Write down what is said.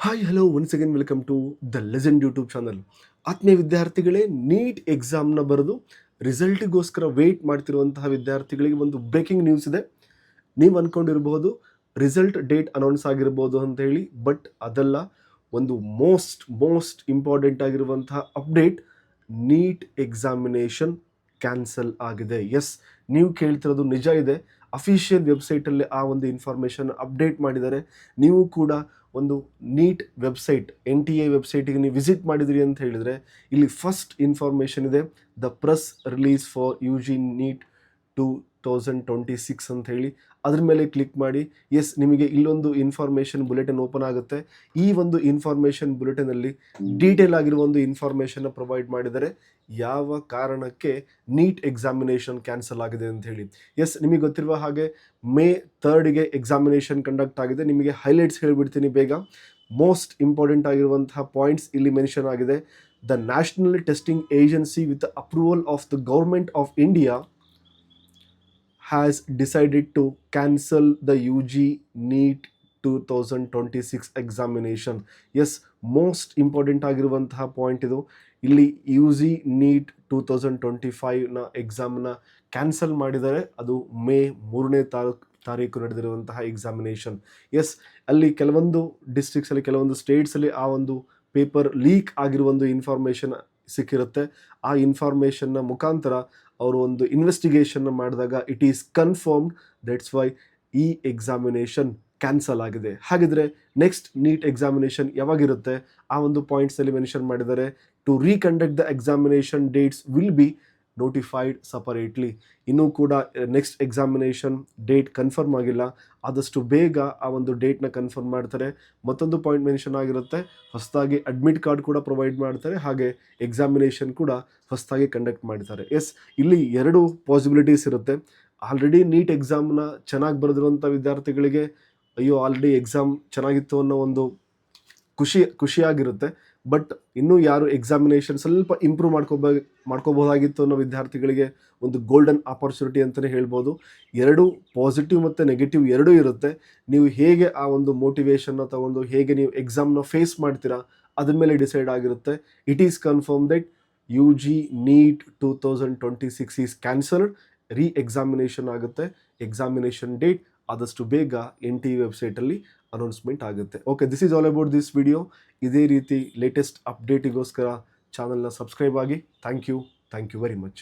Hi hello once again welcome to the legend YouTube channel. ಆತ್ಮೀಯ ವಿದ್ಯಾರ್ಥಿಗಳೇ, neat ಎಕ್ಸಾಮ್ನ ಬರೆದು ರಿಸಲ್ಟಿಗೋಸ್ಕರ weight ಮಾಡ್ತಿರುವಂತಹ ವಿದ್ಯಾರ್ಥಿಗಳಿಗೆ ಒಂದು ಬ್ರೇಕಿಂಗ್ ನ್ಯೂಸ್ ಇದೆ. ನೀವು ಅಂದ್ಕೊಂಡಿರಬಹುದು ರಿಸಲ್ಟ್ ಡೇಟ್ ಅನೌನ್ಸ್ ಆಗಿರ್ಬೋದು ಅಂತ ಹೇಳಿ, ಬಟ್ ಅದಲ್ಲ. ಒಂದು ಮೋಸ್ಟ್ ಇಂಪಾರ್ಟೆಂಟ್ ಆಗಿರುವಂತಹ ಅಪ್ಡೇಟ್, ನೀಟ್ ಎಕ್ಸಾಮಿನೇಷನ್ ಕ್ಯಾನ್ಸಲ್ ಆಗಿದೆ. ಎಸ್, ನೀವು ಕೇಳ್ತಿರೋದು ನಿಜ ಇದೆ. ಅಫಿಷಿಯಲ್ ವೆಬ್ಸೈಟಲ್ಲಿ ಆ ಒಂದು ಇನ್ಫಾರ್ಮೇಷನ್ ಅಪ್ಡೇಟ್ ಮಾಡಿದ್ದಾರೆ. ನೀವು ಕೂಡ ಒಂದು ನೀಟ್ ವೆಬ್ಸೈಟ್, NTA ವೆಬ್ಸೈಟಿಗೆ ನೀವು ವಿಸಿಟ್ ಮಾಡಿದ್ರಿ ಅಂತ ಹೇಳಿದರೆ, ಇಲ್ಲಿ ಫಸ್ಟ್ ಇನ್ಫಾರ್ಮೇಷನ್ ಇದೆ, the press release for UG NEET 2026 ಅಂತ ಹೇಳಿ. ಅದ್ರ ಮೇಲೆ ಕ್ಲಿಕ್ ಮಾಡಿ. ಎಸ್, ನಿಮಗೆ ಇಲ್ಲೊಂದು ಇನ್ಫಾರ್ಮೇಷನ್ ಬುಲೆಟಿನ್ ಓಪನ್ ಆಗುತ್ತೆ. ಈ ಒಂದು ಇನ್ಫಾರ್ಮೇಷನ್ ಬುಲೆಟಿನಲ್ಲಿ ಡೀಟೇಲ್ ಆಗಿರುವ ಒಂದು ಇನ್ಫಾರ್ಮೇಷನ್ನ ಪ್ರೊವೈಡ್ ಮಾಡಿದ್ದಾರೆ, ಯಾವ ಕಾರಣಕ್ಕೆ ನೀಟ್ ಎಕ್ಸಾಮಿನೇಷನ್ ಕ್ಯಾನ್ಸಲ್ ಆಗಿದೆ ಅಂತ ಹೇಳಿ. ಎಸ್, ನಿಮಗೆ ಗೊತ್ತಿರುವ ಹಾಗೆ May 3ಗೆ ಎಕ್ಸಾಮಿನೇಷನ್ ಕಂಡಕ್ಟ್ ಆಗಿದೆ. ನಿಮಗೆ ಹೈಲೈಟ್ಸ್ ಹೇಳಿಬಿಡ್ತೀನಿ ಬೇಗ. ಮೋಸ್ಟ್ ಇಂಪಾರ್ಟೆಂಟ್ ಆಗಿರುವಂತಹ ಪಾಯಿಂಟ್ಸ್ ಇಲ್ಲಿ ಮೆನ್ಷನ್ ಆಗಿದೆ. The national testing agency with approval of the government of India has decided to cancel the UG NEET 2026 examination. Yes, most important ಆಗಿರುವಂತಹ ಪಾಯಿಂಟ್ ಇದು. ಇಲ್ಲಿ UG NEET 2025ನ ಎಕ್ಸಾಮ್ನ ಕ್ಯಾನ್ಸಲ್ ಮಾಡಿದ್ದಾರೆ. ಅದು May 3ನೇ ತಾರೀಕು ನಡೆದಿರುವಂತಹ ಎಕ್ಸಾಮಿನೇಷನ್. ಎಸ್, ಅಲ್ಲಿ ಕೆಲವೊಂದು ಡಿಸ್ಟ್ರಿಕ್ಟ್ಸಲ್ಲಿ, ಕೆಲವೊಂದು ಸ್ಟೇಟ್ಸಲ್ಲಿ ಆ ಒಂದು ಪೇಪರ್ ಲೀಕ್ ಆಗಿರುವ ಒಂದು ಇನ್ಫಾರ್ಮೇಷನ್ ಸಿಕ್ಕಿರುತ್ತೆ. ಆ ಇನ್ಫಾರ್ಮೇಷನ್ನ ಮುಖಾಂತರ ಅವರು ಒಂದು ಇನ್ವೆಸ್ಟಿಗೇಷನ್ ಮಾಡಿದಾಗ it is confirmed, that's why ಈ ಎಕ್ಸಾಮಿನೇಷನ್ ಕ್ಯಾನ್ಸಲ್ ಆಗಿದೆ. ಹಾಗಿದ್ರೆ ನೆಕ್ಸ್ಟ್ ನೀಟ್ ಎಕ್ಸಾಮಿನೇಷನ್ ಯಾವಾಗಿರುತ್ತೆ, ಆ ಒಂದು ಪಾಯಿಂಟ್ಸಲ್ಲಿ ಮೆನ್ಷನ್ ಮಾಡಿದ್ದಾರೆ. To reconduct the examination dates will be notified separately. ಇನ್ನೂ ಕೂಡ ನೆಕ್ಸ್ಟ್ ಎಕ್ಸಾಮಿನೇಷನ್ ಡೇಟ್ ಕನ್ಫರ್ಮ್ ಆಗಿಲ್ಲ. ಆದಷ್ಟು ಬೇಗ ಆ ಒಂದು ಡೇಟ್ನ ಕನ್ಫರ್ಮ್ ಮಾಡ್ತಾರೆ. ಮತ್ತೊಂದು ಪಾಯಿಂಟ್ ಮೆನ್ಷನ್ ಆಗಿರುತ್ತೆ, ಹೊಸದಾಗಿ ಅಡ್ಮಿಟ್ ಕಾರ್ಡ್ ಕೂಡ ಪ್ರೊವೈಡ್ ಮಾಡ್ತಾರೆ, ಹಾಗೆ ಎಕ್ಸಾಮಿನೇಷನ್ ಕೂಡ ಹೊಸದಾಗಿ ಕಂಡಕ್ಟ್ ಮಾಡ್ತಾರೆ. ಎಸ್, ಇಲ್ಲಿ ಎರಡು ಪಾಸಿಬಿಲಿಟೀಸ್ ಇರುತ್ತೆ. ಆಲ್ರೆಡಿ ನೀಟ್ ಎಕ್ಸಾಮ್ನ ಚೆನ್ನಾಗಿ ಬರೆದಿರುವಂಥ ವಿದ್ಯಾರ್ಥಿಗಳಿಗೆ ಅಯ್ಯೋ ಆಲ್ರೆಡಿ ಎಕ್ಸಾಮ್ ಚೆನ್ನಾಗಿತ್ತು ಅನ್ನೋ ಒಂದು ಖುಷಿಯಾಗಿರುತ್ತೆ. ಬಟ್ ಇನ್ನೂ ಯಾರು ಎಕ್ಸಾಮಿನೇಷನ್ ಸ್ವಲ್ಪ ಇಂಪ್ರೂವ್ ಮಾಡ್ಕೋಬೋದಾಗಿತ್ತು ಅನ್ನೋ ವಿದ್ಯಾರ್ಥಿಗಳಿಗೆ ಒಂದು ಗೋಲ್ಡನ್ ಆಪರ್ಚುನಿಟಿ ಅಂತಲೇ ಹೇಳ್ಬೋದು. ಎರಡು ಪಾಸಿಟಿವ್ ಮತ್ತು ನೆಗೆಟಿವ್ ಎರಡೂ ಇರುತ್ತೆ. ನೀವು ಹೇಗೆ ಆ ಒಂದು ಮೋಟಿವೇಶನ್ನ ತಗೊಂಡು ಹೇಗೆ ನೀವು ಎಕ್ಸಾಮ್ನ ಫೇಸ್ ಮಾಡ್ತೀರಾ ಅದ್ರ ಮೇಲೆ ಡಿಸೈಡ್ ಆಗಿರುತ್ತೆ. It is confirm that UG NEET 2026 is cancelled. Examination ಆಗುತ್ತೆ. ಎಕ್ಸಾಮಿನೇಷನ್ ಡೇಟ್ ಆದಷ್ಟು ಬೇಗ NTA ವೆಬ್ಸೈಟಲ್ಲಿ ಅನೌನ್ಸ್ಮೆಂಟ್ ಆಗುತ್ತೆ. Okay, this is all about this video. ಇದೇ ರೀತಿ ಲೇಟೆಸ್ಟ್ ಅಪ್ಡೇಟಿಗೋಸ್ಕರ ಚಾನಲ್ನ ಸಬ್ಸ್ಕ್ರೈಬ್ ಆಗಿ. Thank you very much.